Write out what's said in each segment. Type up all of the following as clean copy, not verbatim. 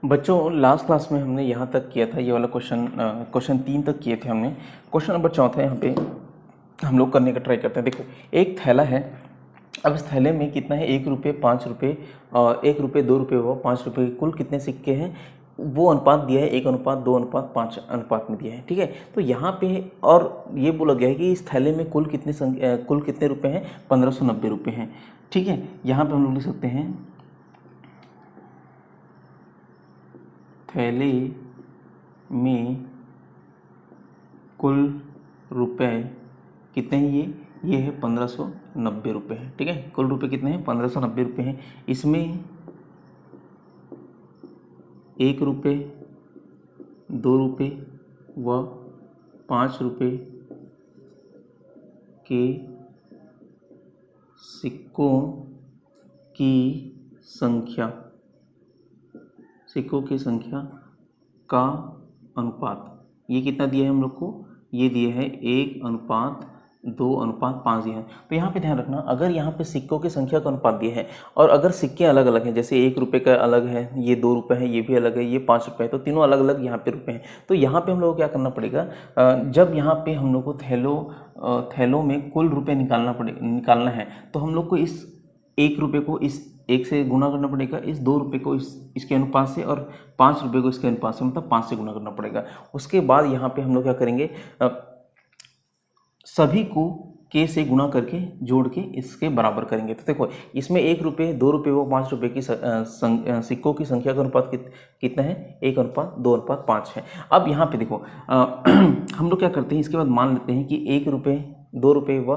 बच्चों last class में हमने यहाँ तक किया था, ये वाला क्वेश्चन 3 तक किए थे हमने। क्वेश्चन नंबर 4 यहाँ पे हम लोग करने का ट्राई करते हैं। देखो, एक थैला है। अब इस थैले में कितना है, 1 रुपये, 5 रुपये और 1 रुपये, 2 रुपये व 5 रुपये, कुल कितने सिक्के हैं वो अनुपात दिया है, 1:2:5 अनुपात में दिया है। ठीक है, तो यहाँ पे और ये बोला गया है कि इस थैले में कुल कितने रुपये हैं, 1590 रुपये हैं। ठीक है, यहाँ पे हम लोग लिख सकते हैं थैले में कुल रुपए कितने हैं, ये है 1590 रुपये है। ठीक है, कुल रुपए कितने हैं, 1590 रुपये हैं। इसमें 1 रुपये, 2 रुपये व 5 रुपये के सिक्कों की संख्या का अनुपात, ये कितना दिया है हम लोग को, ये दिया है 1:2:5 दिया है। तो यहाँ पे ध्यान रखना, अगर यहाँ पे सिक्कों की संख्या का अनुपात दिया है और अगर सिक्के अलग अलग हैं, जैसे 1 रुपये का अलग है, ये 2 रुपये है, ये भी अलग है, ये 5 रुपये है, तो तीनों अलग अलग यहाँ पे रुपये हैं। तो यहाँ पे हम लोग को क्या करना पड़ेगा, जब यहाँ पे हम लोग को थैलों में कुल रुपये निकालना है, तो हम लोग को इस 1 रुपये को इस 1 से गुना करना पड़ेगा, इस 2 रुपये को इसके अनुपात से, और 5 रुपये को इसके अनुपात से, मतलब 5 से गुना करना पड़ेगा। उसके बाद यहाँ पे हम लोग क्या करेंगे, सभी को के से गुणा करके जोड़ के इसके बराबर करेंगे। तो देखो, इसमें 1 रुपये, 2 रुपये व 5 रुपये की सिक्कों की संख्या का अनुपात कितना है, 1:2:5 है। अब यहाँ पे देखो, हम लोग क्या करते हैं, इसके बाद मान लेते हैं कि 1 रुपये, 2 रुपये व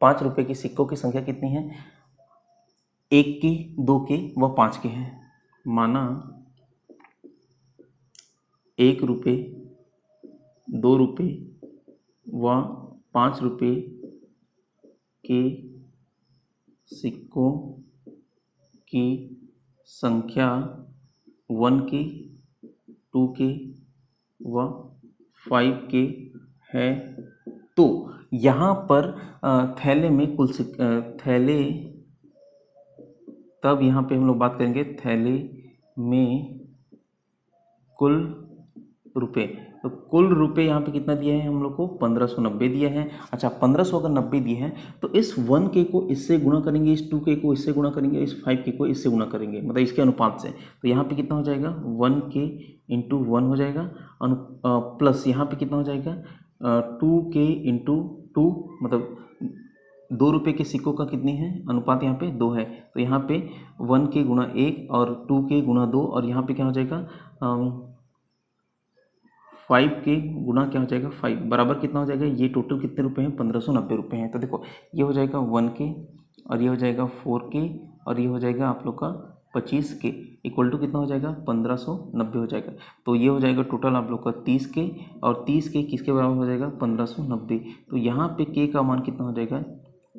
5 रुपये की सिक्कों की संख्या कितनी है, 1 के, 2 के व 5 के हैं। माना 1 रुपये, 2 रुपये व 5 रुपये के सिक्कों की संख्या 1 के, 2 के व 5 के है। तो यहाँ पर थैले में तब यहाँ पे हम लोग बात करेंगे थैले में कुल रुपये। तो कुल रुपये यहाँ पे कितना दिया है हम लोग को, 1590 दिया है। अच्छा, 1500 अगर 90 दिए हैं तो इस 1 के को इससे गुणा करेंगे, इस 2 के को इससे गुणा करेंगे, इस 5 के को इससे गुणा करेंगे, मतलब इसके अनुपात से। तो यहाँ पे कितना हो जाएगा, 1 के इंटू 1 हो जाएगा, प्लस यहाँ पे कितना हो जाएगा, 2 के इंटू 2, मतलब 2 रुपये के सिक्कों का कितनी है अनुपात, यहाँ पे 2 है। तो यहाँ पे 1 के गुणा 1 और 2 के गुणा 2, और यहाँ पे क्या हो जाएगा, 5 के गुणा क्या हो जाएगा 5, बराबर कितना हो जाएगा, ये टोटल कितने रुपए हैं, 1590 रुपये हैं। तो देखो, ये हो जाएगा 1 के, और ये हो जाएगा 4 के, और ये हो जाएगा आप लोग का 25 के, इक्वल टू कितना हो जाएगा, 1590 हो जाएगा। तो ये हो जाएगा टोटल आप लोग का 30 के, और 30 के किसके बराबर हो जाएगा, 1590। तो यहाँ पे के का मान कितना हो जाएगा,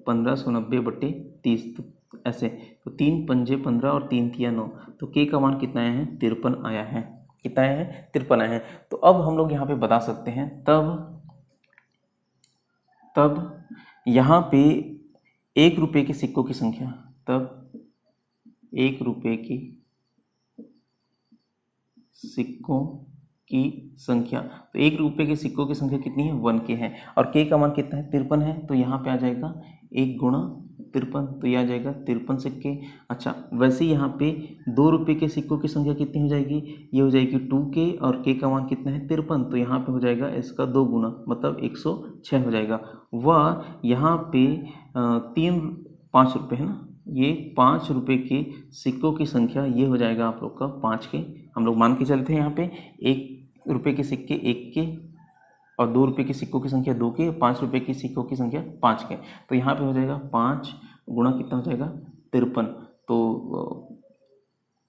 1590/30। तो ऐसे, तो 3 पंजे 15 और 3 तिया 9, तो के का मान कितना आया है, 53 आया है। कितना आया है, 53 आया है। तो अब हम लोग यहाँ पे बता सकते हैं, तब यहाँ पे 1 रुपये के सिक्कों की संख्या, तब 1 रुपये की सिक्कों की संख्या, तो 1 रुपये के सिक्कों की संख्या कितनी है, 1 के है, और के का मान कितना है, 53 है। तो यहाँ पे आ जाएगा 1 गुणा 53, तो ये आ जाएगा 53 सिक्के। अच्छा, वैसे यहाँ पे 2 रुपये के सिक्कों की संख्या कितनी हो जाएगी, ये हो जाएगी 2 के, और के का मान कितना है, 53, तो यहाँ पे हो जाएगा इसका 2 गुना, मतलब 106 हो जाएगा। वह यहाँ पे 5 रुपये है ना, ये 5 रुपये के सिक्कों की संख्या ये हो जाएगा आप लोग का 5 के। हम लोग मान के चलते हैं यहाँ पे 1 रुपये के सिक्के 1 के, और 2 रुपये के सिक्कों की संख्या 2 के, 5 रुपये की सिक्कों की संख्या 5 के। तो यहाँ पे हो जाएगा 5 गुणा कितना हो जाएगा, 53। तो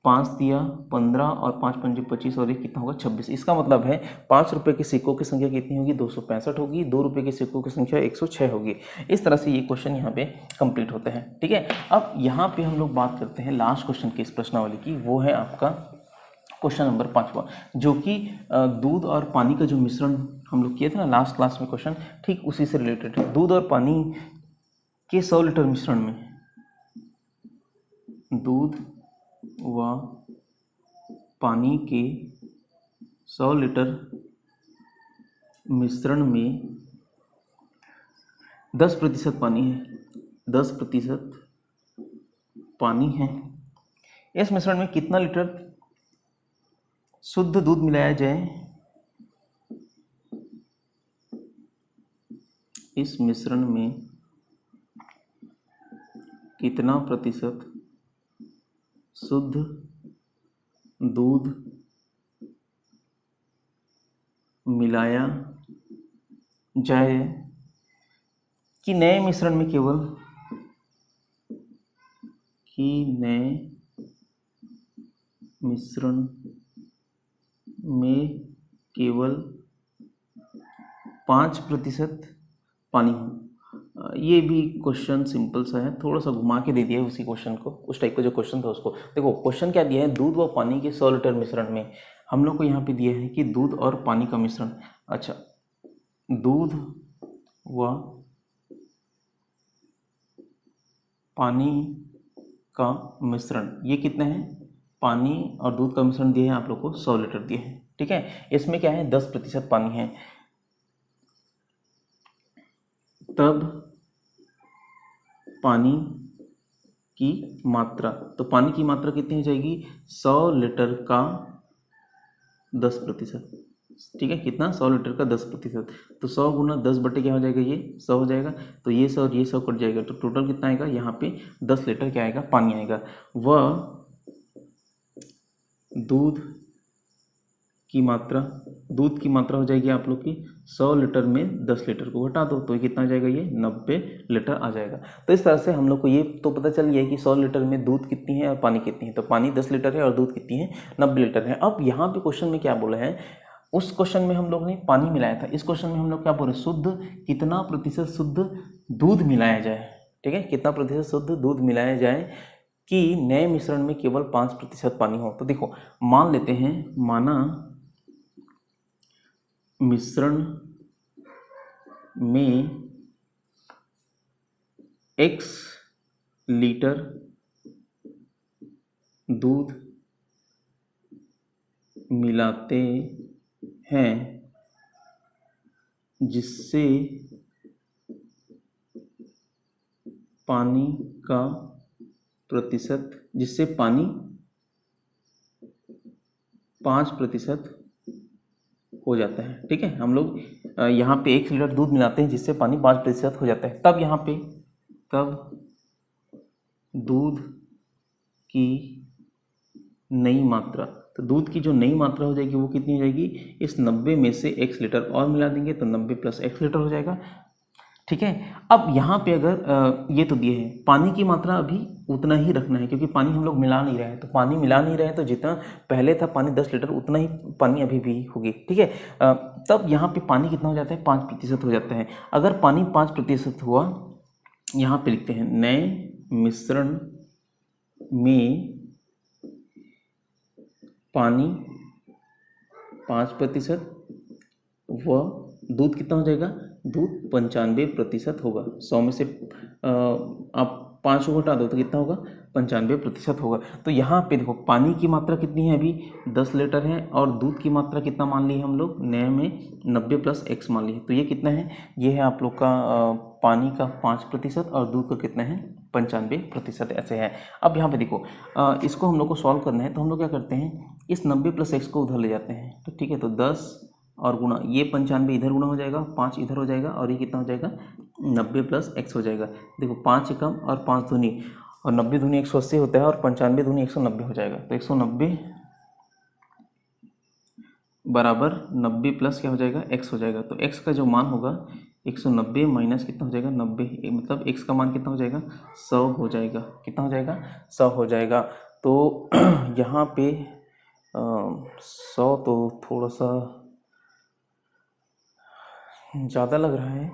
5 दिया 15 और 5 पंजे 25, और ये कितना होगा 26। इसका मतलब है 5 रुपये के सिक्कों की संख्या कितनी होगी, 265 होगी, 2 रुपये के सिक्कों की संख्या 106 होगी। इस तरह से ये क्वेश्चन यहाँ पे कंप्लीट होते हैं। ठीक है, अब यहाँ पे हम लोग बात करते हैं लास्ट क्वेश्चन की इस प्रश्नावली की, वो है आपका क्वेश्चन नंबर 5वां, जो कि दूध और पानी का जो मिश्रण हम लोग किए थे ना लास्ट क्लास में क्वेश्चन, ठीक उसी से रिलेटेड है। दूध और पानी के 100 लीटर मिश्रण में दूध व पानी के 100 लीटर मिश्रण में 10% पानी है, 10% पानी है। इस मिश्रण में कितना लीटर शुद्ध दूध मिलाया जाए? इस मिश्रण में कितना प्रतिशत शुद्ध दूध मिलाया जाए कि नए मिश्रण में केवल में केवल 5% पानी हो। ये भी क्वेश्चन सिंपल सा है, थोड़ा सा घुमा के दे दिया है उसी क्वेश्चन को, उस टाइप का जो क्वेश्चन था उसको। देखो क्वेश्चन क्या दिया है, दूध व पानी के 100 लीटर मिश्रण में हम लोग को यहाँ पे दिया है कि दूध और पानी का मिश्रण। अच्छा, दूध व पानी का मिश्रण ये कितना है? पानी और दूध का मिश्रण दिया है आप लोग को 100 लीटर दिए हैं, ठीक है। इसमें क्या है, 10% पानी है। तब पानी की मात्रा, तो पानी की मात्रा कितनी हो जाएगी? 100 लीटर का 10%, ठीक है। कितना? 100 लीटर का 10%, तो 100 गुना 10 बटे क्या हो जाएगा? ये 100 हो जाएगा। तो ये 100 और ये 100 कट जाएगा, तो टोटल कितना आएगा? यहाँ पे 10 लीटर क्या आएगा? पानी आएगा। वह दूध की मात्रा हो जाएगी आप लोग की 100 लीटर में 10 लीटर को घटा दो, तो ये कितना आ जाएगा? ये 90 लीटर आ जाएगा। तो इस तरह से हम लोग को ये तो पता चल गया कि 100 लीटर में दूध कितनी है और पानी कितनी है। तो पानी 10 लीटर है और दूध कितनी है? 90 लीटर है। अब यहाँ पे क्वेश्चन में क्या बोला है, उस क्वेश्चन में हम लोग ने पानी मिलाया था, इस क्वेश्चन में हम लोग क्या बोल रहे हैं? शुद्ध कितना प्रतिशत शुद्ध दूध मिलाया जाए, ठीक है। कितना प्रतिशत शुद्ध दूध मिलाया जाए कि नए मिश्रण में केवल 5% पानी हो। तो देखो मान लेते हैं, माना मिश्रण में x लीटर दूध मिलाते हैं जिससे पानी 5% हो जाता है, ठीक है। हम लोग यहाँ पे 1 लीटर दूध मिलाते हैं जिससे पानी 5% हो जाता है। तब यहाँ पे दूध की नई मात्रा, तो दूध की जो नई मात्रा हो जाएगी वो कितनी हो जाएगी? इस 90 में से x लीटर और मिला देंगे तो 90 + x लीटर हो जाएगा, ठीक है। अब यहाँ पे अगर ये तो दिए हैं, पानी की मात्रा अभी उतना ही रखना है क्योंकि पानी हम लोग मिला नहीं रहे हैं। तो पानी मिला नहीं रहे हैं तो जितना पहले था पानी 10 लीटर उतना ही पानी अभी भी होगी, ठीक है। तब यहाँ पे पानी कितना हो जाता है? 5% हो जाता है। अगर पानी 5% हुआ, यहाँ पे लिखते हैं नए मिश्रण में पानी 5% व दूध कितना हो जाएगा? दूध 95% होगा। 100 में से आप 5 को घटा दो तो कितना होगा? 95% होगा। तो यहाँ पे देखो पानी की मात्रा कितनी है? अभी 10 लीटर है और दूध की मात्रा कितना मान ली है हम लोग? नए में 90 + x मान ली है। तो ये कितना है? ये है आप लोग का पानी का 5% और दूध का कितना है? 95% ऐसे है। अब यहाँ पे देखो इसको हम लोग को सॉल्व करना है, तो हम लोग क्या करते हैं, इस 90 + x को उधर ले जाते हैं, तो ठीक है। तो 10 और गुणा ये 95 इधर गुणा हो जाएगा, 5 इधर हो जाएगा और ये कितना हो जाएगा? 90 + x हो जाएगा। देखो 5 एकम और 5 दूनी, और 90 दूनी 180 होता है और 95 दूनी 190 हो जाएगा। तो 190 बराबर 90 + क्या हो जाएगा? x हो जाएगा। तो x का जो मान होगा 190 माइनस कितना हो जाएगा? 90, मतलब x का मान कितना हो जाएगा? 100 हो जाएगा। कितना हो जाएगा? 100 हो जाएगा। तो यहाँ पे 100 तो थोड़ा सा ज़्यादा लग रहा है।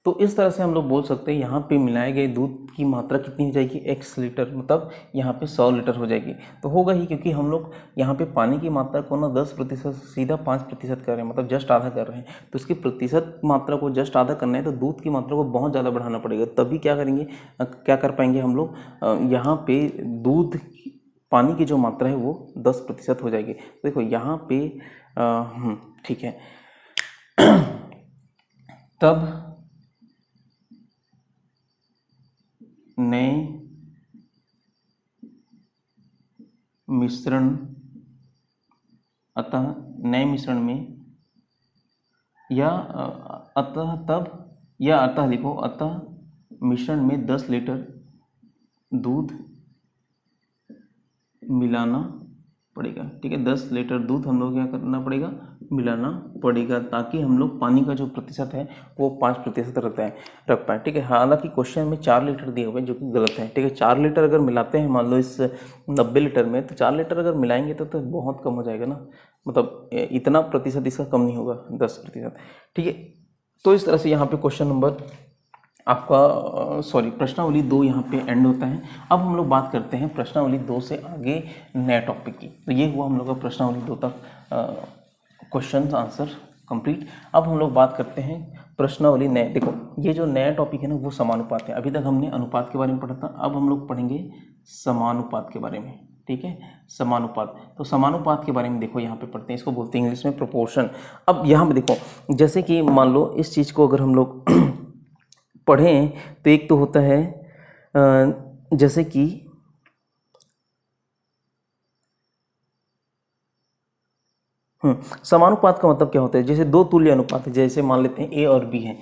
तो इस तरह से हम लोग बोल सकते हैं यहाँ पे मिलाए गए दूध की मात्रा कितनी हो जाएगी, x लीटर, मतलब यहाँ पे 100 लीटर हो जाएगी। तो होगा ही, क्योंकि हम लोग यहाँ पे पानी की मात्रा को ना 10% सीधा 5% कर रहे हैं, मतलब जस्ट आधा कर रहे हैं। तो इसकी प्रतिशत मात्रा को जस्ट आधा करना है तो दूध की मात्रा को बहुत ज़्यादा बढ़ाना पड़ेगा, तभी क्या करेंगे, क्या कर पाएंगे हम लोग, यहाँ पे दूध पानी की जो मात्रा है वो 10% हो जाएगी। देखो यहाँ पे ठीक है, तब नए मिश्रण, अतः नए मिश्रण में, या अतः तब, या अतः लिखो, अतः मिश्रण में 10 लीटर दूध मिलाना पड़ेगा। ठीक है, 10 लीटर दूध हम लोग क्या करना पड़ेगा, मिलाना पड़ेगा, ताकि हम लोग पानी का जो प्रतिशत है वो 5% रख पाए। ठीक है, हालांकि क्वेश्चन में 4 लीटर दिए हुए हैं जो कि गलत है। ठीक है, 4 लीटर अगर मिलाते हैं मान लो इस 90 लीटर में, तो 4 लीटर अगर मिलाएंगे तो बहुत कम हो जाएगा ना, मतलब इतना प्रतिशत इसका कम नहीं होगा, 10%। ठीक है, तो इस तरह से यहाँ पे क्वेश्चन नंबर आपका प्रश्नावली 2 यहाँ पे एंड होता है। अब हम लोग बात करते हैं प्रश्नावली 2 से आगे नए टॉपिक की। तो ये हुआ हम लोग का प्रश्नावली 2 तक क्वेश्चन आंसर कंप्लीट। अब हम लोग बात करते हैं प्रश्नावली नए। देखो ये जो नया टॉपिक है ना वो समानुपात है। अभी तक हमने अनुपात के बारे में पढ़ा था, अब हम लोग पढ़ेंगे समानुपात के बारे में। ठीक है, समानुपात। तो समानुपात के बारे में देखो यहाँ पे पढ़ते हैं, इसको बोलते हैं इंग्लिश में प्रोपोर्शन। अब यहाँ पे देखो, जैसे कि मान लो इस चीज़ को अगर हम लोग पढ़ें तो एक तो होता है जैसे कि समानुपात का मतलब क्या होता है, जैसे दो तुल्य अनुपात है, जैसे मान लेते हैं ए और बी है,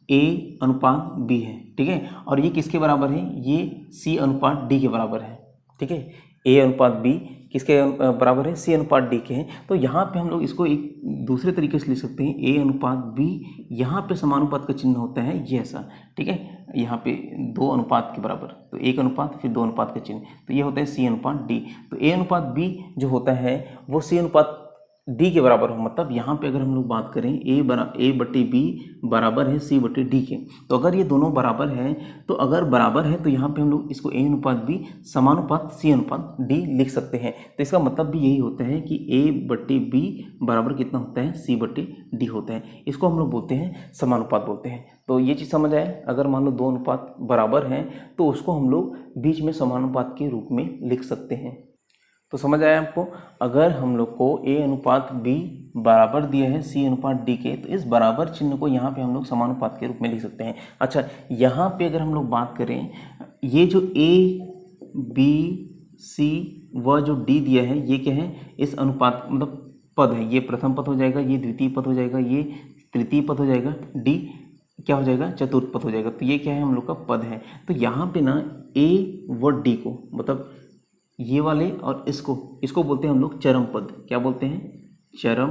ए अनुपात बी है। ठीक है, और ये किसके बराबर है, ये सी अनुपात डी के बराबर है। ठीक है, ए अनुपात बी किसके बराबर है, सी अनुपात डी के हैं। तो यहाँ पे हम लोग इसको एक दूसरे तरीके से लिख सकते हैं, ए अनुपात बी, यहाँ पे समानुपात का चिन्ह होता है ये ऐसा। ठीक है, यहाँ पे 2 अनुपात के बराबर, तो 1 अनुपात फिर 2 अनुपात का चिन्ह, तो ये होता है सी अनुपात डी। तो ए अनुपात बी जो होता है वो सी अनुपात डी के बराबर हो, मतलब यहाँ पे अगर हम लोग बात करें ए बटे बी बराबर है सी बटे डी के। तो अगर ये दोनों बराबर है, तो अगर बराबर है तो यहाँ पे हम लोग इसको ए अनुपात बी समानुपात सी अनुपात डी लिख सकते हैं। तो इसका मतलब भी यही होता है कि ए बटे बी बराबर कितना होता है, सी बटे डी होता है। इसको हम लोग बोलते हैं समानुपात बोलते हैं। तो ये चीज़ समझ आए, अगर मान लो 2 अनुपात बराबर हैं तो उसको हम लोग बीच में समानुपात के रूप में लिख सकते हैं। तो समझ आया आपको, अगर हम लोग को ए अनुपात बी बराबर दिया है सी अनुपात डी के, तो इस बराबर चिन्ह को यहाँ पे हम लोग समानुपात के रूप में लिख सकते हैं। अच्छा, यहाँ पे अगर हम लोग बात करें, ये जो ए बी सी व जो डी दिया है ये क्या है, इस अनुपात मतलब पद है, ये प्रथम पद हो जाएगा, ये द्वितीय पद हो जाएगा, ये तृतीय पद हो जाएगा, डी क्या हो जाएगा, चतुर्थ पद हो जाएगा। तो ये क्या है, हम लोग का पद है। तो यहाँ पे ना ए व डी को, मतलब ये वाले और इसको बोलते हैं हम लोग चरम पद। क्या बोलते हैं, चरम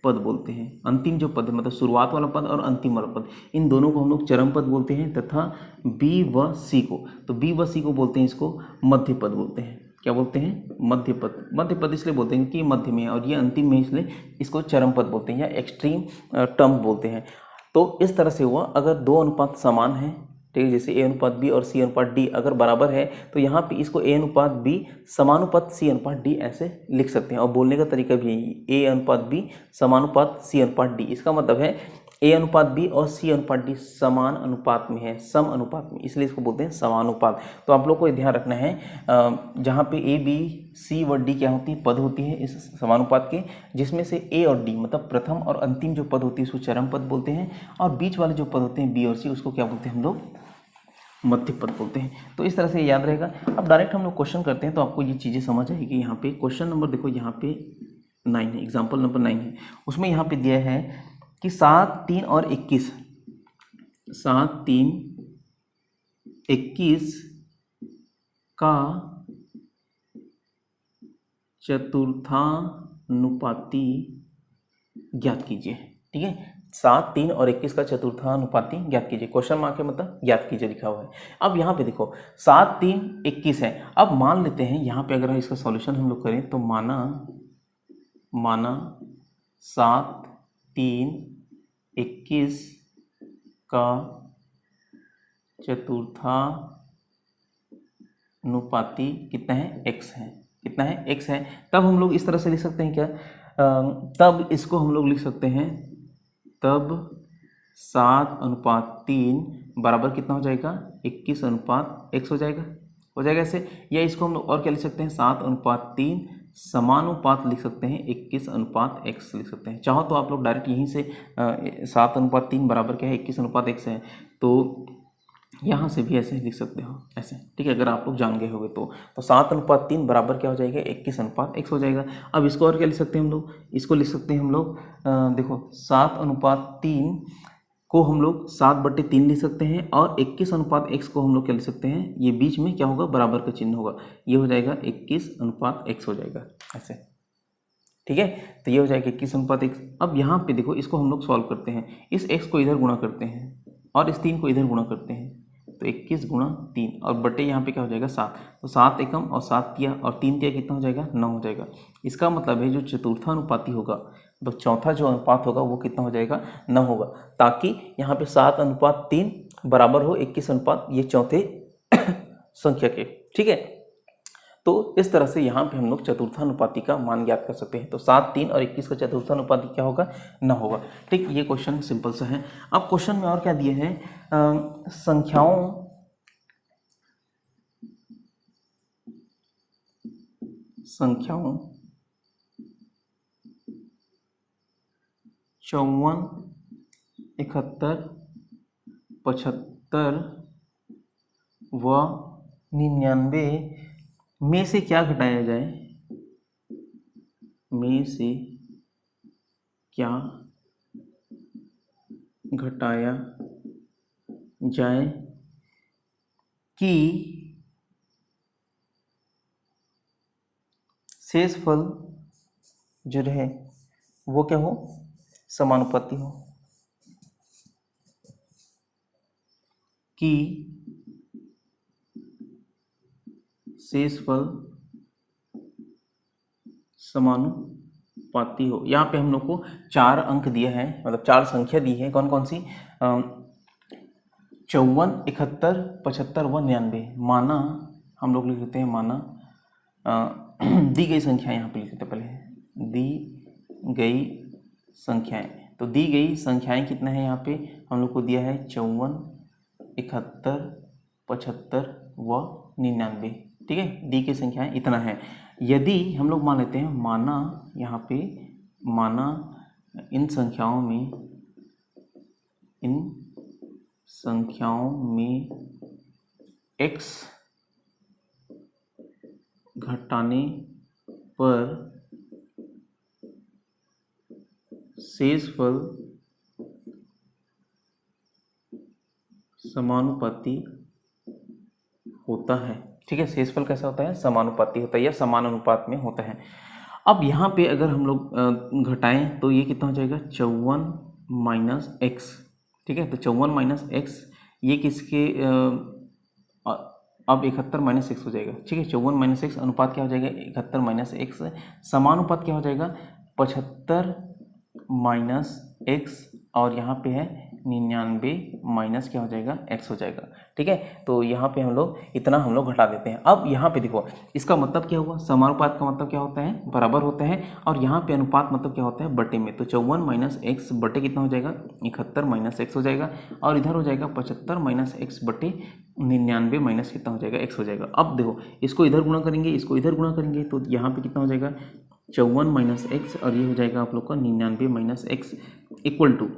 पद बोलते हैं। अंतिम जो पद है, मतलब शुरुआत वाला पद और अंतिम वाला पद, इन दोनों को हम लोग चरम पद बोलते हैं। तथा बी व सी को, तो बी व सी को बोलते हैं, इसको मध्य पद बोलते हैं। क्या बोलते हैं, मध्य पद। मध्य पद इसलिए बोलते हैं कि मध्य में है और ये अंतिम में, इसलिए इसको चरम पद बोलते हैं या एक्सट्रीम टर्म बोलते हैं। तो इस तरह से हुआ, अगर 2 अनुपात समान हैं, ठीक है, जैसे ए अनुपात बी और सी अनुपात डी अगर बराबर है, तो यहाँ पे इसको ए अनुपात बी समानुपात सी अनुपात डी ऐसे लिख सकते हैं। और बोलने का तरीका भी यही, ए अनुपात बी समानुपात सी अनुपात डी। इसका मतलब है ए अनुपात बी और सी अनुपात डी समान अनुपात में है, सम अनुपात में, इसलिए इसको बोलते हैं समानुपात। तो आप लोग को ध्यान रखना है, जहाँ पे ए बी सी व डी क्या होती है, पद होती है इस समानुपात के, जिसमें से ए और डी मतलब प्रथम और अंतिम जो पद होती है उसको चरम पद बोलते हैं, और बीच वाले जो पद होते हैं बी और सी उसको क्या बोलते हैं हम लोग, मध्य पद बोलते हैं। तो इस तरह से याद रहेगा। अब डायरेक्ट हम लोग क्वेश्चन करते हैं तो आपको ये चीज़ें समझ आएगी। यहाँ पे क्वेश्चन नंबर देखो, यहाँ पे 9 है, एग्जाम्पल नंबर 9 है। उसमें यहाँ पे दिया है कि 7, 3 और 21, 7, 3, 21 का चतुर्थानुपाती ज्ञात कीजिए। ठीक है, 7, 3 और 21 का चतुर्थानुपाती ज्ञात कीजिए। क्वेश्चन मार्क है मतलब ज्ञात कीजिए लिखा हुआ है। अब यहाँ पे देखो 7, 3, 21 है। अब मान लेते हैं यहाँ पे अगर इसका सॉल्यूशन हम लोग करें तो माना 7, 3, 21 का चतुर्थानुपाती कितना है, x है, कितना है, x है। तब हम लोग इस तरह से लिख सकते हैं क्या, तब इसको हम लोग लिख सकते हैं, तब 7:3 बराबर कितना हो जाएगा, 21:x हो जाएगा ऐसे। या इसको हम लोग और क्या लिख सकते हैं, 7:3 समानुपात लिख सकते हैं, 21:x लिख सकते हैं। चाहो तो आप लोग डायरेक्ट यहीं से 7:3 बराबर क्या है, 21:x है, तो यहाँ से भी ऐसे लिख सकते हो ऐसे, ठीक है, अगर आप लोग जान गए होंगे तो 7:3 बराबर क्या हो जाएगा, 21:x हो जाएगा। अब इसको और क्या लिख सकते हैं हम लोग, इसको लिख सकते हैं हम लोग, देखो 7:3 को हम लोग 7/3 लिख सकते हैं, और 21:x को हम लोग क्या लिख सकते हैं, ये बीच में क्या होगा, बराबर का चिन्ह होगा, ये हो जाएगा 21:x हो जाएगा ऐसे, ठीक है। तो ये हो जाएगा 21:x। अब यहाँ पे देखो, इसको हम लोग सॉल्व करते हैं, इस x को इधर गुणा करते हैं और इस 3 को इधर गुणा करते हैं, तो 21 गुणा 3 और बटे यहाँ पे क्या हो जाएगा 7, तो 7 एकम और 7 तिया और 3 तिया कितना हो जाएगा, 9 हो जाएगा। इसका मतलब है जो चतुर्थानुपाती होगा, तो चौथा जो अनुपात होगा वो कितना हो जाएगा, 9 होगा, ताकि यहाँ पे 7:3 बराबर हो 21 ये चौथे संख्या के, ठीक है। तो इस तरह से यहाँ पे हम लोग चतुर्थानुपाती का मान ज्ञात कर सकते हैं। तो 7, 3 और 21 का चतुर्थानुपाती क्या होगा, 9 होगा, ठीक। ये क्वेश्चन सिंपल सा है। अब क्वेश्चन में और क्या दिए हैं, संख्याओं 54, 71, 75 व 99 में से क्या घटाया जाए, में से क्या घटाया जाए कि शेषफल जो रहे वो क्या हो, समानुपाती हो, कि शेषफल समानुपाती हो। यहाँ पे हम लोग को 4 अंक दिए हैं, मतलब 4 संख्या दी है, कौन कौन सी, 54, 71, 75 व 99। माना हम लोग लिख देते हैं, माना दी गई संख्या यहाँ पे लिख देते हैं, पहले दी गई संख्याएं। तो दी गई संख्याएं कितना है, यहाँ पे हम लोग को दिया है 54, 71, 75 व 99, ठीक है। दी गई संख्याएं इतना है। यदि हम लोग मान लेते हैं, माना यहाँ पे, माना इन संख्याओं में x घटाने पर शेषफल समानुपाती होता है, ठीक है। शेषफल कैसा होता है, समानुपाती होता है या समान अनुपात में होता है। अब यहाँ पे अगर हम लोग घटाएं तो ये कितना हो जाएगा, 54 - x, ठीक है। तो 54 - x ये किसके, अब 71 - x हो जाएगा, ठीक है। 54 - x अनुपात क्या हो जाएगा, 71 - x, समानुपात क्या हो जाएगा, 75 - x, और यहाँ पे है 99 माइनस क्या हो जाएगा, x हो जाएगा, ठीक है। तो यहाँ पे हम लोग इतना हम लोग घटा देते हैं। अब यहाँ पे देखो, इसका मतलब क्या हुआ, समानुपात का मतलब क्या होता है, बराबर होता है, और यहाँ पे अनुपात मतलब क्या होता है, बटे में। तो 54 - x बटे कितना हो जाएगा, 71 - x हो जाएगा, और इधर हो जाएगा 75 - x बटे 99 माइनस कितना हो जाएगा, x हो जाएगा। अब देखो, इसको इधर गुणा करेंगे, इसको इधर गुणा करेंगे, तो यहाँ पे कितना हो जाएगा, 54 - x, और ये हो जाएगा आप लोग का 99 - x इक्वल टू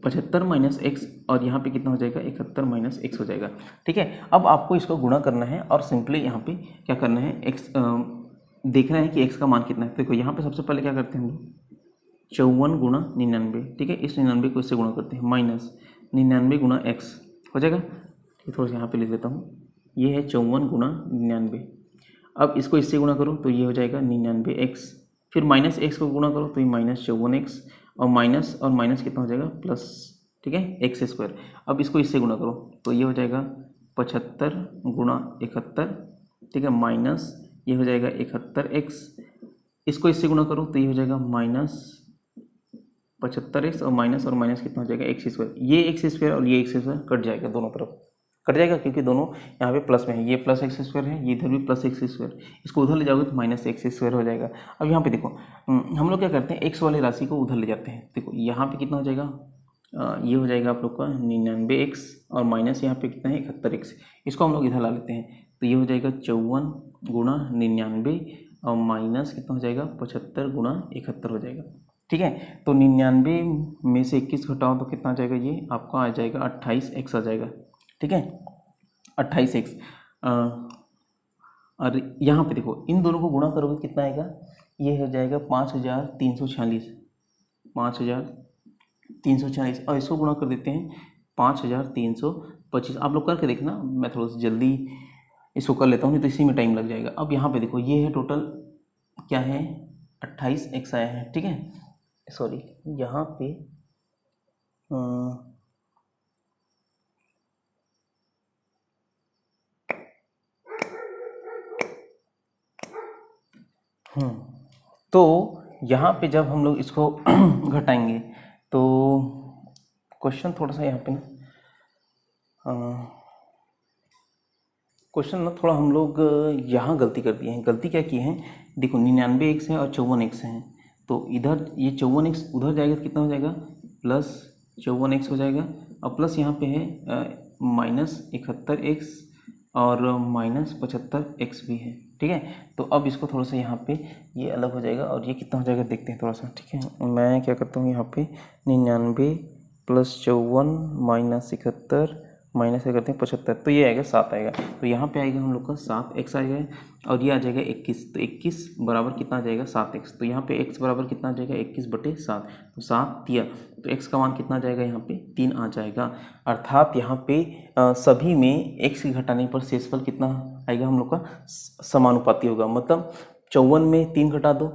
75 - x, और यहाँ पे कितना हो जाएगा, 71 - x हो जाएगा, ठीक है। अब आपको इसको गुणा करना है, और सिंपली यहाँ पे क्या करना है, x देखना है कि x का मान कितना है। देखो यहाँ पे सबसे पहले क्या करते हैं हम लोग, 54 गुणा 99, ठीक है। इस 99 को इससे गुणा करते हैं, माइनस 99 गुणा x हो जाएगा। थोड़ा सा यहाँ पे लिख देता हूँ, ये है 54 गुणा 99। अब इसको इससे गुणा करो तो ये हो जाएगा 99x, फिर माइनस x को गुणा करो तो ये -54x, और माइनस और माइनस कितना हो जाएगा, प्लस, ठीक है, x²। अब इसको इससे गुणा करो तो ये हो जाएगा 75 गुणा 71, ठीक है, माइनस ये हो जाएगा 71x, इसको इससे गुणा करो तो ये हो जाएगा -75x, और माइनस कितना हो जाएगा, x²। ये x² और ये x² कट जाएगा दोनों तरफ, कट जाएगा क्योंकि दोनों यहाँ पे प्लस में है, ये प्लस एक्स स्क्वायर है, ये इधर भी प्लस एक्स स्क्वायर, इसको उधर ले जाओगे तो माइनस एक्स स्क्वायर हो जाएगा। अब यहाँ पे देखो हम लोग क्या करते हैं, एक्स वाली राशि को उधर ले जाते हैं। देखो यहाँ पे कितना हो जाएगा, ये हो जाएगा आप लोग का 99x और माइनस यहाँ पे कितना है 71x, इसको हम लोग इधर ला लेते हैं। तो ये हो जाएगा 54 गुणा 99 और माइनस कितना हो जाएगा 75 गुणा 71 हो जाएगा। ठीक है, तो 99 में से 21 घटाओ तो कितना आ जाएगा, ये आपका आ जाएगा 28x आ जाएगा। ठीक है, 28x। और यहाँ पे देखो इन दोनों को गुणा करोगे कितना आएगा, ये हो जाएगा 5346, 5346 और इसको गुणा कर देते हैं 5325। आप लोग करके देखना, मैं थोड़ा सा जल्दी इसको कर लेता हूँ नहीं तो इसी में टाइम लग जाएगा। अब यहाँ पे देखो ये है टोटल क्या है 28x आया है। ठीक है, सॉरी यहाँ पे तो यहाँ पे जब हम लोग इसको घटाएंगे तो क्वेश्चन थोड़ा सा यहाँ पे क्वेश्चन ना थोड़ा हम लोग यहाँ गलती कर दिए हैं। गलती क्या की है, देखो 99x है और 54x है, तो इधर ये 54x उधर जाएगा तो कितना हो जाएगा प्लस 54x हो जाएगा और प्लस यहाँ पे है माइनस 71x और माइनस 75x भी है। ठीक है, तो अब इसको थोड़ा सा यहाँ पे ये अलग हो जाएगा और ये कितना हो जाएगा देखते हैं थोड़ा सा। ठीक है, मैं क्या करता हूँ यहाँ पे 99 प्लस 54 माइनस 71 माइनस क्या करते हैं 75, तो ये आएगा 7 आएगा। तो यहाँ पे आएगा हम लोग का 7x आएगा और ये आ जाएगा 21, तो 21 बराबर कितना आ जाएगा 7x। तो यहाँ पे x बराबर कितना आ जाएगा 21/7, तो 7 दिया तो x का मान कितना आ जाएगा यहाँ पे 3 आ जाएगा। अर्थात यहाँ पे सभी में x के घटाने पर शेषफल कितना आएगा हम लोग का समानुपाती होगा। मतलब 54 में 3 घटा दो,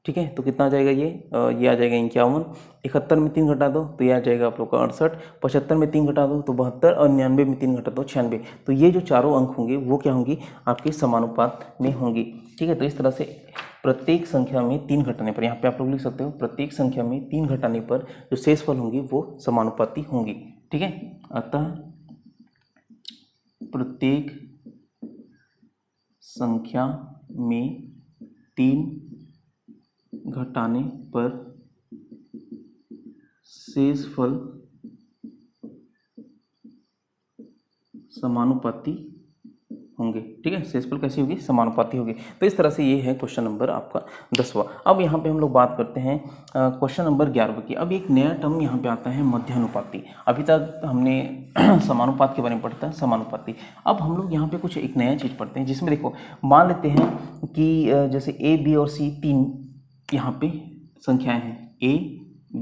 ठीक है, तो कितना आ जाएगा ये आ जाएगा 51, 71 में 3 घटा दो तो ये आ जाएगा आप लोग का 68, 75 में 3 घटा दो तो 72 और 99 में 3 घटा दो 96। तो ये जो चारों अंक होंगे वो क्या होंगी आपके समानुपात में होंगी। ठीक है, तो इस तरह से प्रत्येक संख्या में 3 घटाने पर, यहाँ पे आप लोग लिख सकते हो प्रत्येक संख्या में 3 घटाने पर जो शेषफल होंगे वो समानुपाती होंगी। ठीक है, अतः प्रत्येक संख्या में 3 घटाने पर शेषफल समानुपाती होंगे। ठीक है, शेषफल कैसी होगी समानुपाती होगी। तो इस तरह से ये है क्वेश्चन नंबर आपका 10वां। अब यहाँ पे हम लोग बात करते हैं क्वेश्चन नंबर 11 की। अब एक नया टर्म यहाँ पे आता है मध्यानुपाती। अभी तक हमने समानुपात के बारे में पढ़ता है समानुपाती। अब हम लोग यहाँ पे कुछ एक नया चीज़ पढ़ते हैं जिसमें देखो मान लेते हैं कि जैसे a b और c 3 यहाँ पे संख्याएं हैं, a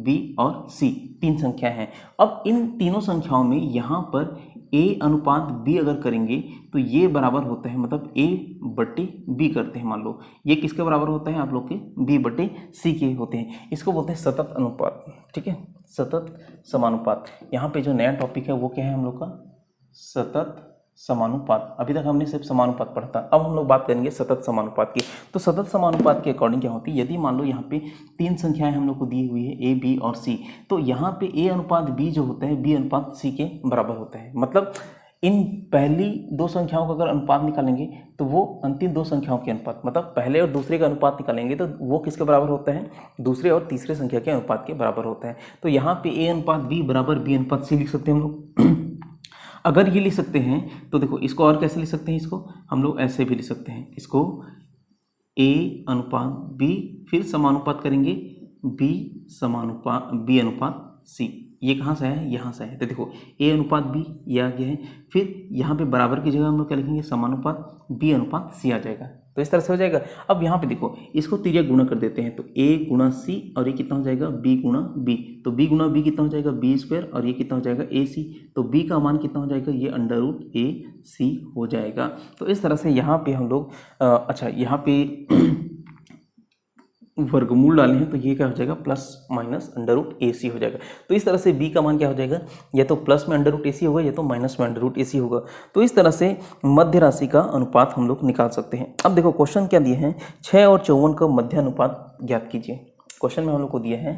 b और c 3 संख्याएं हैं। अब इन तीनों संख्याओं में यहाँ पर a अनुपात b अगर करेंगे तो ये बराबर होता है, मतलब a/b करते हैं। मान लो ये किसके बराबर होता है आप लोग के b/c के होते हैं। इसको बोलते हैं सतत अनुपात। ठीक है, सतत समानुपात। यहाँ पे जो नया टॉपिक है वो क्या है हम लोग का सतत समानुपात। अभी तक हमने सिर्फ समानुपात पढ़ा था, अब हम लोग बात करेंगे सतत समानुपात की। तो सतत समानुपात के अकॉर्डिंग क्या होती है, यदि मान लो यहाँ पे 3 संख्याएं हम लोग को दी हुई है a b और c, तो यहाँ पे a अनुपात b जो होता है b अनुपात c के बराबर होता है। मतलब इन पहली 2 संख्याओं का अगर अनुपात निकालेंगे तो वो अंतिम 2 संख्याओं के अनुपात, मतलब पहले और दूसरे का अनुपात निकालेंगे तो वो किसके बराबर होता है, दूसरे और तीसरे संख्या के अनुपात के बराबर होता है। तो यहाँ पे a अनुपात b बराबर b अनुपात c लिख सकते हैं हम लोग। अगर ये लिख सकते हैं तो देखो इसको और कैसे लिख सकते हैं, इसको हम लोग ऐसे भी लिख सकते हैं, इसको a अनुपात b फिर समानुपात करेंगे b अनुपात c। ये कहाँ से है, यहाँ से है। तो देखो a अनुपात b ये आ गया है, फिर यहाँ पे बराबर की जगह हम लोग क्या लिखेंगे समानुपात b अनुपात c आ जाएगा। तो इस तरह से हो जाएगा। अब यहाँ पे देखो इसको तिर्यक गुणा कर देते हैं, तो a गुणा c और ये कितना हो जाएगा b गुणा b। तो b गुणा b कितना हो जाएगा b² और ये कितना हो जाएगा ac। तो b का मान कितना हो जाएगा, ये √ac हो जाएगा। तो इस तरह से यहाँ पे हम लोग अच्छा यहाँ पे वर्गमूल डाले हैं तो ये क्या हो जाएगा प्लस माइनस √ac हो जाएगा। तो इस तरह से b का मान क्या हो जाएगा, या तो प्लस में √ac होगा या तो माइनस में √ac होगा। तो इस तरह से मध्य राशि का अनुपात हम लोग निकाल सकते हैं। अब देखो क्वेश्चन क्या दिए हैं, 6 और 54 का मध्य अनुपात ज्ञात कीजिए। क्वेश्चन में हम लोग को दिया है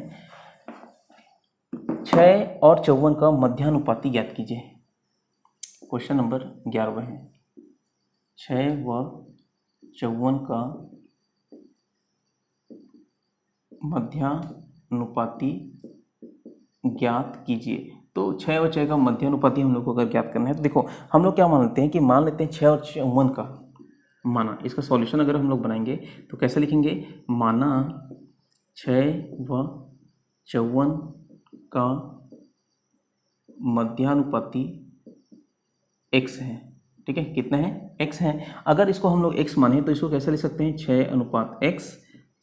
6 और 54 का मध्यानुपाती ज्ञात कीजिए। क्वेश्चन नंबर 11 है 6 व 54 का मध्यानुपाती ज्ञात कीजिए। तो 6 और 6 का मध्यानुपाती हम लोग को अगर ज्ञात करना है तो देखो हम लोग क्या मान लेते हैं कि मान लेते हैं 6 और 54 का माना। इसका सॉल्यूशन अगर हम लोग बनाएंगे तो कैसे लिखेंगे, माना 6 व 54 का मध्यानुपाती x है। ठीक है, कितना है, x है। अगर इसको हम लोग x माने तो इसको कैसे लिख सकते हैं, 6:x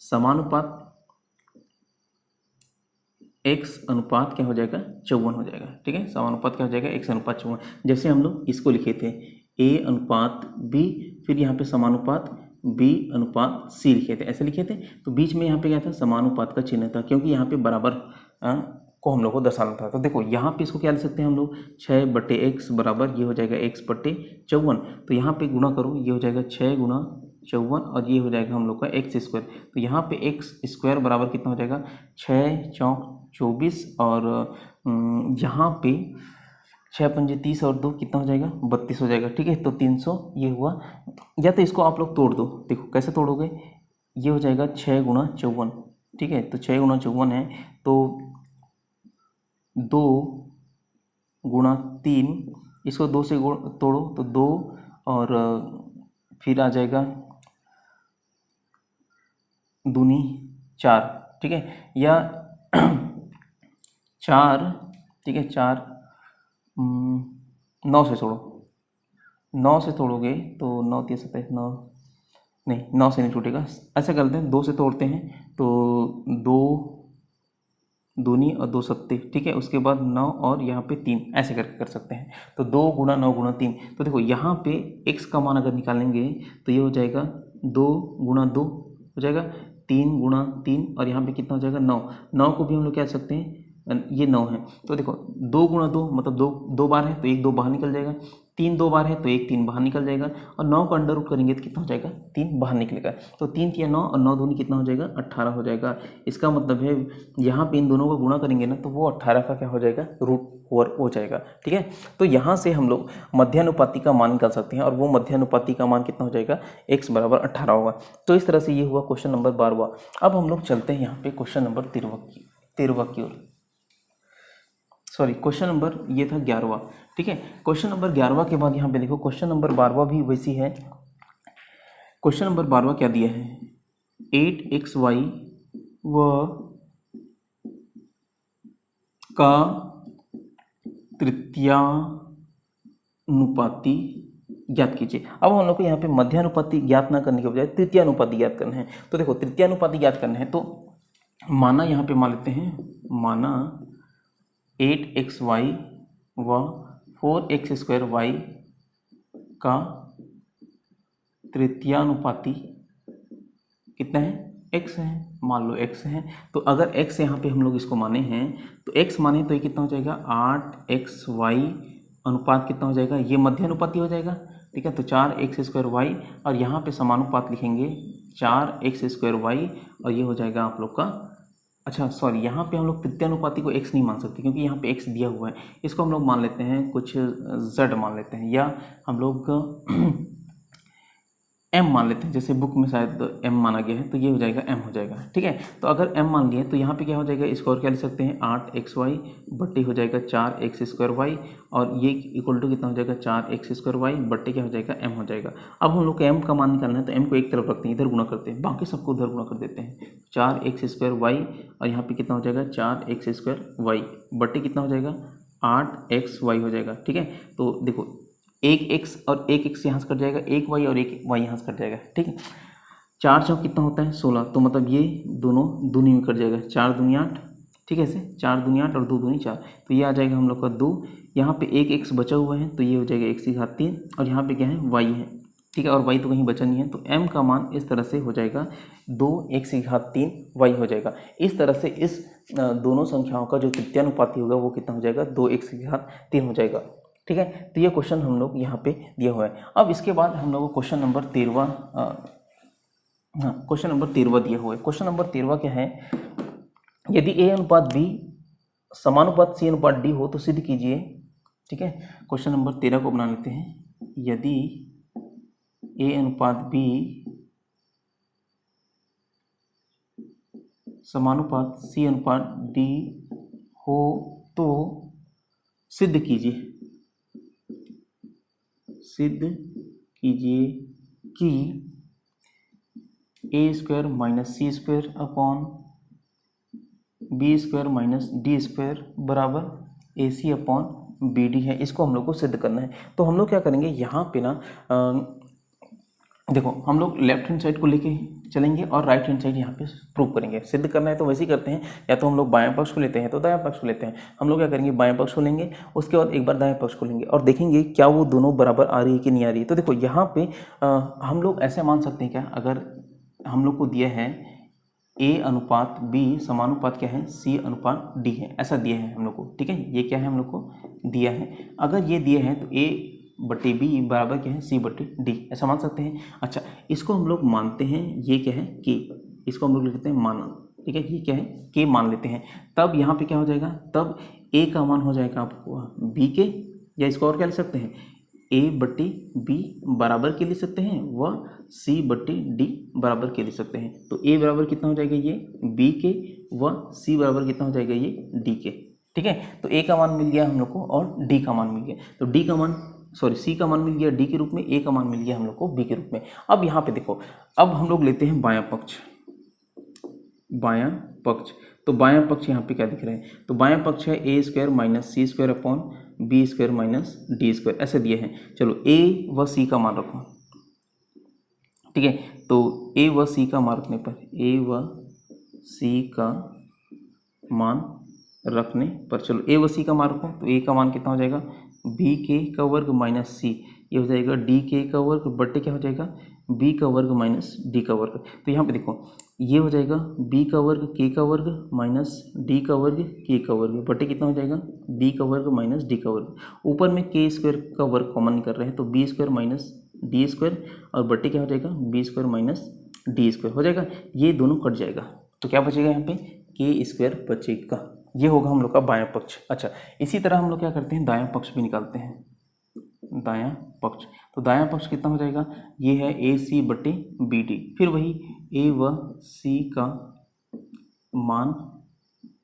समानुपात x अनुपात क्या हो जाएगा, 54 हो जाएगा। ठीक है, समानुपात क्या हो जाएगा, x/54। जैसे हम लोग इसको लिखे थे a/b, फिर यहाँ पे समानुपात b/c लिखे थे, ऐसे लिखे थे। तो बीच में यहाँ पे क्या था, समानुपात का चिन्ह था, क्योंकि यहाँ पे बराबर को हम लोग को दर्शाना था। तो देखो यहाँ पे इसको क्या लिख सकते हैं हम लोग, 6/x बराबर ये हो जाएगा x/54। तो यहाँ पे गुणा करो, ये हो जाएगा 6 × 54 और ये हो जाएगा हम लोग का x²। तो यहाँ पे x² बराबर कितना हो जाएगा, 6 चौक 24 और यहाँ पे 6×5 30 और 2 कितना हो जाएगा, 32 हो जाएगा। ठीक है, तो 300 ये हुआ। या तो इसको आप लोग तोड़ दो, देखो कैसे तोड़ोगे, ये हो जाएगा 6 × 54। ठीक है, तो 6 × 54 है तो 2 × 3, इसको 2 से तोड़ो तो 2 और फिर आ जाएगा दूनी 4। ठीक है, या 4, ठीक है 4 9 से तोड़ो, 9 से तोड़ोगे तो 9 3 27 9 नहीं, 9 से नहीं टूटेगा। ऐसा करते हैं 2 से तोड़ते हैं तो 2 दूनी और 2 सत्ते। ठीक है, उसके बाद 9 और यहाँ पे 3, ऐसे करके कर सकते हैं। तो 2 × 9 × 3। तो देखो यहाँ पे x का मान अगर निकालेंगे तो ये हो जाएगा 2 × 2 हो जाएगा, 3 × 3 और यहाँ पे कितना हो जाएगा 9। 9 को भी हम लोग क्या कह सकते हैं, ये 9 है। तो देखो 2 × 2 मतलब 2 बार है तो 1 2 बाहर निकल जाएगा, 3 2 बार है तो 1 3 बाहर निकल जाएगा, और 9 का अंडर रूट करेंगे तो कितना हो जाएगा, 3 बाहर निकलेगा। तो 3 3 9 और 9 दूनी कितना हो जाएगा, 18 हो जाएगा। इसका मतलब है यहाँ पे इन दोनों को गुणा करेंगे ना तो वो 18 का क्या हो जाएगा, रूट ओवर हो जाएगा। ठीक है, तो यहाँ से हम लोग मध्यानुपाती का मान निकाल सकते हैं और वो मध्यानुपाती का मान कितना हो जाएगा, x बराबर 18 होगा। तो इस तरह से ये हुआ क्वेश्चन नंबर 12। अब हम लोग चलते हैं यहाँ पे क्वेश्चन नंबर 13 की ओर। सॉरी, क्वेश्चन नंबर ये था 11वां। ठीक है, क्वेश्चन नंबर 11वां के बाद यहाँ पे देखो क्वेश्चन नंबर 12वां भी वैसी है। क्वेश्चन नंबर 12वां क्या दिया है, 8xy व का तृतीयानुपाती ज्ञात कीजिए। अब हम लोग को यहाँ पे मध्यानुपाती ज्ञात ना करने के बजाय तृतीयानुपाती ज्ञात करना है। तो देखो तृतीयानुपाती ज्ञात करना है तो माना यहाँ पे मान लेते हैं, माना 8xy व 4x² का तृतीयानुपाती कितना है, x है, मान लो x है। तो अगर x यहाँ पे हम लोग इसको माने हैं तो x माने तो ये कितना हो जाएगा, 8xy अनुपात कितना हो जाएगा, ये मध्यानुपाती हो जाएगा। ठीक है, तो 4x² और यहाँ पे समानुपात लिखेंगे 4x² और ये हो जाएगा आप लोग का, अच्छा सॉरी, यहाँ पे हम लोग तृतीयानुपाती को x नहीं मान सकते क्योंकि यहाँ पे x दिया हुआ है। इसको हम लोग मान लेते हैं कुछ z मान लेते हैं, या हम लोग m मान लेते हैं, जैसे बुक में शायद m माना गया है तो ये हो जाएगा m हो जाएगा। ठीक है, तो अगर m मान लिए तो यहाँ पे क्या हो जाएगा, इसको और क्या लिख सकते हैं, 8xy बट्टे हो जाएगा 4x² और ये इक्वल टू कितना हो जाएगा, 4x² बट्टे क्या हो जाएगा, m हो जाएगा। अब हम लोग को m का मान निकालना है तो m को एक तरफ रखते हैं, इधर गुणा करते हैं, बाकी सबको उधर गुणा कर देते हैं। 4x² और यहाँ पे कितना हो जाएगा, 4x² बट्टे कितना हो जाएगा, 8xy हो जाएगा। ठीक है, तो देखो एक x और एक x यहाँ से कट जाएगा, एक y और एक y यहाँ से कट जाएगा। ठीक है, 4 चौक कितना होता है 16, तो मतलब ये दोनों दूनी में कट जाएगा, 4 दूनी 8। ठीक है, ऐसे 4 दूनी 8 और 2 दूनी 4, तो ये आ जाएगा हम लोग का 2। यहाँ पे एक x बचा हुआ है तो ये हो जाएगा x³ और यहाँ पे क्या है, y है। ठीक है, और y तो कहीं बचा नहीं है, तो m का मान इस तरह से हो जाएगा 2x³ y हो जाएगा। इस तरह से इस दोनों संख्याओं का जो तृतीयानुपाती होगा वो कितना हो जाएगा, 2x³ हो जाएगा। ठीक है, तो ये क्वेश्चन हम लोग यहाँ पे दिया हुआ है। अब इसके बाद हम लोग को क्वेश्चन नंबर 13वां, क्वेश्चन नंबर 13वां दिया हुआ है। क्वेश्चन नंबर 13वां क्या है, यदि a अनुपात b समानुपात c अनुपात d हो तो सिद्ध कीजिए। ठीक है। क्वेश्चन नंबर 13 को बना लेते हैं। यदि A अनुपात B समानुपात C अनुपात D हो तो सिद्ध कीजिए कि A square minus C square upon B square minus D square बराबर AC अपॉन BD है। इसको हम लोग को सिद्ध करना है। तो हम लोग क्या करेंगे यहाँ पे ना, देखो हम लोग लेफ्ट हैंड साइड को लेके चलेंगे और राइट हैंड साइड यहाँ पे प्रूव करेंगे। सिद्ध करना है तो वैसे ही करते हैं, या तो हम लोग बायां पक्ष को लेते हैं तो दायां पक्ष को लेते हैं। हम लोग क्या करेंगे, बायां पक्ष को लेंगे, उसके बाद एक बार दायां पक्ष को लेंगे और देखेंगे क्या वो दोनों बराबर आ रही है कि नहीं आ रही है। तो देखो यहाँ पे हम लोग ऐसे मान सकते हैं क्या, अगर हम लोग को दिया है A अनुपात B समानुपात क्या है C अनुपात D है, ऐसा दिया है हम लोग को, ठीक है। ये क्या है हम लोग को दिया है। अगर ये दिए हैं तो A बटे B बराबर क्या है C बटे D, ऐसा मान सकते हैं। अच्छा, इसको हम लोग मानते हैं, ये क्या है K, इसको हम लोग लिखते हैं माना, ठीक है। ये क्या है K मान लेते हैं। तब यहाँ पे क्या हो जाएगा, तब A का मान हो जाएगा आपको B के, या इसको और क्या लिख सकते हैं A बटे B बराबर के लिख सकते हैं, व C बटे D बराबर के लिख सकते हैं। तो A बराबर कितना हो जाएगा ये B के, व C बराबर कितना हो जाएगा ये D के, ठीक है। तो A का मान मिल गया हम लोग को और D का मान मिल गया। तो C का मान मिल गया D के रूप में, A का मान मिल गया हम लोग को B के रूप में। अब यहाँ पे देखो, अब हम लोग लेते हैं बायां पक्ष। तो बायां पक्ष यहाँ पे क्या दिख रहा है, तो बायां पक्ष है A square minus C square upon B square minus D square, ऐसे दिए हैं। चलो A व C का मान रखो, ठीक है। तो A व C का मान रखने पर, A व C का मान रखने पर, चलो A व C का मान रखो, तो A का मान कितना हो जाएगा B के का वर्ग माइनस C, ये हो जाएगा D के का वर्ग बटे क्या हो जाएगा B का वर्ग माइनस D का वर्ग। तो यहाँ पे देखो ये हो जाएगा B का वर्ग K का वर्ग माइनस D का वर्ग K का वर्ग बटे कितना हो जाएगा B का वर्ग माइनस D का वर्ग। ऊपर में K स्क्वायर का वर्ग कॉमन कर रहे हैं तो B square minus D square और बटे क्या हो जाएगा B square minus D square हो जाएगा। ये दोनों कट जाएगा तो क्या बचेगा यहाँ पे K स्क्वायर बचेगा। ये होगा हम लोग का बायां पक्ष। अच्छा, इसी तरह हम लोग क्या करते हैं, दायां पक्ष भी निकालते हैं। दायां पक्ष, तो दायां पक्ष कितना हो जाएगा, ये है AC बटे BD, फिर वही A व C का मान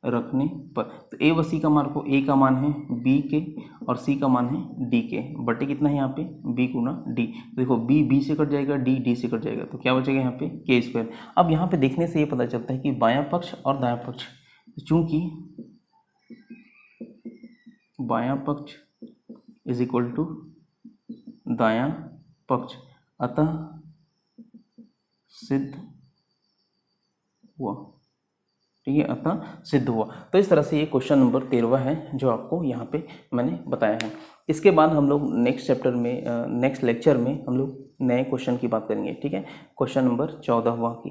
रखने पर, तो A व C का मान को, A का मान है B के और C का मान है D के, बटे कितना है यहाँ पे B गुना D। देखो B से कट जाएगा, D से कट जाएगा, तो क्या बचेगा यहाँ पे K स्क्वायर। अब यहाँ पे देखने से ये पता चलता है कि बायां पक्ष और दायां पक्ष, चूंकि बायां पक्ष इज इक्वल टू दायां पक्ष, अतः सिद्ध हुआ, ठीक है, अतः सिद्ध हुआ। तो इस तरह से ये क्वेश्चन नंबर 13 है जो आपको यहाँ पे मैंने बताया है। इसके बाद हम लोग नेक्स्ट चैप्टर में, नेक्स्ट लेक्चर में हम लोग नए क्वेश्चन की बात करेंगे, ठीक है। क्वेश्चन नंबर 14 की